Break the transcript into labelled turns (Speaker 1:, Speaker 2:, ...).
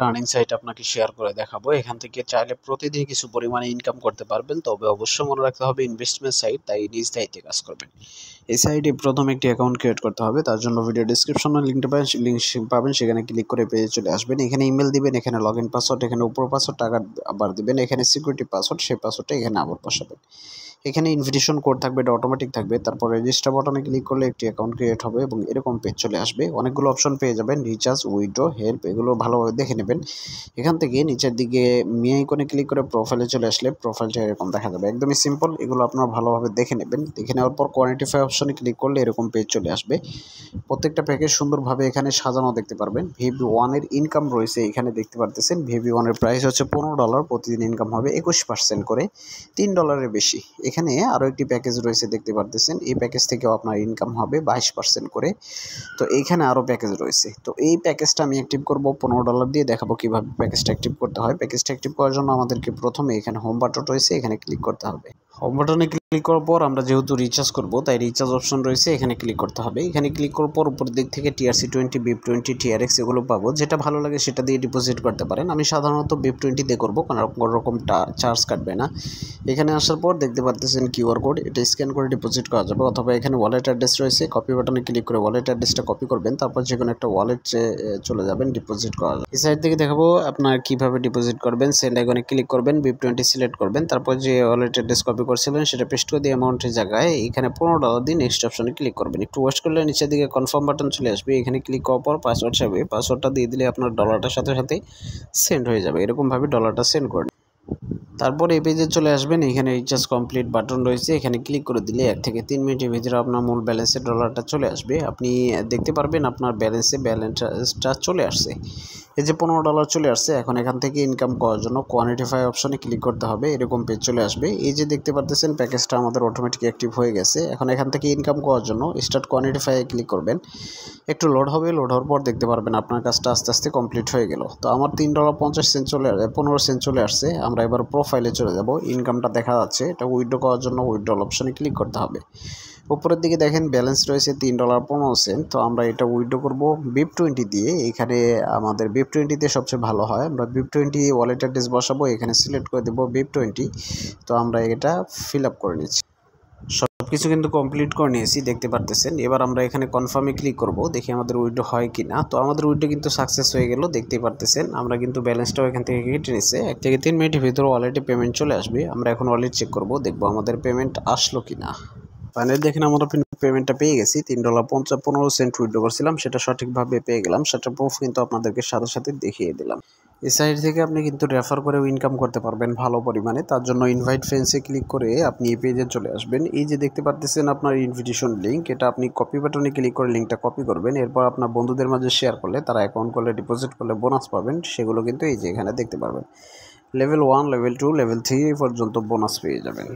Speaker 1: Earning site আপনাকে share করে দেখাবো। এখান থেকে চাইলে প্রতিদিন কিছু পরিমাণে ইনকাম করতে পারবেন, তবে অবশ্যই মনে রাখতে হবে ইনভেস্টমেন্ট সাইট, তাই নিজ দায়িত্বে কাজ করবেন। এই সাইটে প্রথম একটি অ্যাকাউন্ট ক্রিয়েট করতে হবে। তার জন্য ভিডিও ডিসক্রিপশনে লিঙ্ক পাবেন, সেখানে ক্লিক করে পেজে চলে আসবেন। এখানে ইমেল দিবেন, এখানে লগ ইন পাসওয়ার্ড, এখানে উপর পাসওয়ার্ড টাকা আবার দিবেন, এখানে সিকিউরিটি পাসওয়ার্ড, সেই পাসওয়ার্ডটা এখানে আবার বসাবেন। এখানে ইনভিটেশন কোড থাকবে, এটা অটোমেটিক থাকবে। তারপর রেজিস্টার বাটনে ক্লিক করলে একটি অ্যাকাউন্ট ক্রিয়েট হবে এবং এরকম পেজ চলে আসবে। অনেকগুলো অপশন পেয়ে যাবেন, রিচার্জ, উইথড্র, হেল্প, এগুলো ভালোভাবে দেখে নেবেন। এখান থেকে নিচের দিকে মি আইকনে ক্লিক করে প্রোফাইলে চলে আসলে প্রোফাইলটা এরকম দেখা যাবে, একদমই সিম্পল। এগুলো আপনারা ভালোভাবে দেখে নেবেন। দেখে নেওয়ার পর কোয়ান্টিফাই অপশনে ক্লিক করলে এরকম পেজ চলে আসবে। প্রত্যেকটা প্যাকেজ সুন্দরভাবে এখানে সাজানো দেখতে পারবেন। VB1 এর ইনকাম রয়েছে এখানে দেখতে পারতেছেন। VB1 এর প্রাইস হচ্ছে $15, প্রতিদিন ইনকাম হবে 21% করে, $3 বেশি। এখানে আরও একটি প্যাকেজ রয়েছে দেখতে পারতেছেন, এই প্যাকেজ থেকেও আপনার ইনকাম হবে 22% করে। তো এইখানে আরও প্যাকেজ রয়েছে। তো এই প্যাকেজটা আমি অ্যাক্টিভ করব $15 দিয়ে, দেখাবো কীভাবে প্যাকেজটা অ্যাক্টিভ করতে হয়। প্যাকেজটা অ্যাক্টিভ করার জন্য আমাদেরকে প্রথমে এখানে হোম বাটন রয়েছে, এখানে ক্লিক করতে হবে। হোম বাটনে ক্লিক করার পর আমরা যেহেতু রিচার্জ করব, তাই রিচার্জ অপশন রয়েছে, এখানে ক্লিক করতে হবে। এখানে ক্লিক করার পর উপর দিক থেকে TRC20, BIP20, TRX এগুলো পাবো। যেটা ভালো লাগে সেটা দিয়ে ডিপোজিট করতে পারেন। আমি সাধারণত BIP20 দিয়ে করবো, কোনো রকম চার্জ কাটবে না। এখানে আসার পর দেখতে পারতেছেন কিউআর কোড, এটা স্ক্যান করে ডিপোজিট করা যাবে, অথবা এখানে ওয়ালেট অ্যাড্রেস রয়েছে, কপি বাটনে ক্লিক করে ওয়ালেট অ্যাড্রেসটা কপি করবেন। তারপর যে কোনো একটা ওয়ালেট চলে যাবেন, ডিপোজিট করা যাবে। এই সাইড থেকে দেখাবো আপনার কিভাবে ডিপোজিট করবেন। সেন্ড আইকনে ক্লিক করবেন, BIP20 সিলেক্ট করবেন, তারপর যে ওয়ালেট অ্যাড্রেস কপি করছিলেন সেটা পেস্ট করে দিয়ে অ্যামাউন্টের জায়গায় এখানে $15 দিয়ে নেক্সট অপশনে ক্লিক করবেন। একটু ওয়েস্ট করলে নিচের দিকে কনফার্ম বাটন চলে আসবে, এখানে ক্লিক করার পর পাসওয়ার্ড চাইবে, পাসওয়ার্ডটা দিয়ে দিলে আপনার ডলারটার সাথে সাথে সেন্ড হয়ে যাবে। এরকমভাবে ডলারটা সেন্ড করে তারপর এই পেজে চলে আসবেন। এখানে রিচার্জ কমপ্লিট বাটন রয়েছে, এখানে ক্লিক করে দিলে 1 থেকে 3 মিনিটের ভিতরে আপনার মূল ব্যালেন্সের ডলারটা চলে আসবে। আপনি দেখতে পারবেন আপনার ব্যালেন্সটা চলে আসছে। এই যে $15 চলে আসছে। এখন এখান থেকে ইনকাম করার জন্য কোয়ান্টিফাই অপশনে ক্লিক করতে হবে, এরকম পেজ চলে আসবে। এই যে দেখতে পারতেছেন প্যাকেজটা আমাদের অটোমেটিক অ্যাক্টিভ হয়ে গেছে। এখন এখান থেকে ইনকাম করার জন্য স্টার্ট কোয়ান্টিফাইয়ে ক্লিক করবেন। একটু লোড হবে, লোড হওয়ার পর দেখতে পারবেন আপনার কাজটা আস্তে আস্তে কমপ্লিট হয়ে গেল। তো আমার $3.50 15 চলে আসছে। আমরা এবার প্রোফাইলে চলে যাব। ইনকামটা দেখা যাচ্ছে, এটা উইথড্র করার জন্য উইথড্রল অপশনে ক্লিক করতে হবে। উপরের দিকে দেখেন ব্যালেন্স রয়েছে $3.15। তো আমরা এটা উইথড্র করব BIP20 দিয়ে। এখানে আমাদের BIP20 দিয়ে সবচেয়ে ভালো হয়। আমরা BIP20 ওয়ালেট অ্যাড্রেস বসাবো, এখানে সিলেক্ট করে দেবো BIP20। তো আমরা এটা ফিল আপ করে নিচ্ছি। সব কিছু কিন্তু কমপ্লিট করে নিয়েছি, দেখতে পারতেছেন। এবার আমরা এখানে কনফার্মে ক্লিক করব, দেখি আমাদের উইথড্র হয় কি না। তো আমাদের উইথড্র কিন্তু সাকসেস হয়ে গেল, দেখতেই পারতেছেন। আমরা কিন্তু ব্যালেন্সটাও এখান থেকে কেটে নিচ্ছে। 1 থেকে 3 মিনিটের ভিতরে ওয়ালেটে পেমেন্ট চলে আসবে। আমরা এখন ওয়ালেট চেক করব, দেখবো আমাদের পেমেন্ট আসলো কি না। ফাইনালি দেখেন আমরা পেমেন্টটা পেয়ে গেছি। $3.15 উইথড্র করছিলাম, সেটা সঠিকভাবে পেয়ে গেলাম। সেটা প্রুফ কিন্তু আপনাদেরকে সাথে সাথে দেখিয়ে দিলাম। এই সাইট থেকে আপনি কিন্তু রেফার করেও ইনকাম করতে পারবেন ভালো পরিমাণে। তার জন্য ইনভাইট ফ্রেন্ডসে ক্লিক করে আপনি এই পেজে চলে আসবেন। এই যে দেখতে পারতেছেন আপনার ইনভিটেশন লিঙ্ক, এটা আপনি কপি বাটনে ক্লিক করে লিঙ্কটা কপি করবেন। এরপর আপনার বন্ধুদের মাঝে শেয়ার করলে, তারা অ্যাকাউন্ট করলে, ডিপোজিট করলে বোনাস পাবেন। সেগুলো কিন্তু এই যে এখানে দেখতে পারবেন। লেভেল 1, লেভেল 2, লেভেল 3 পর্যন্ত বোনাস পেয়ে যাবেন।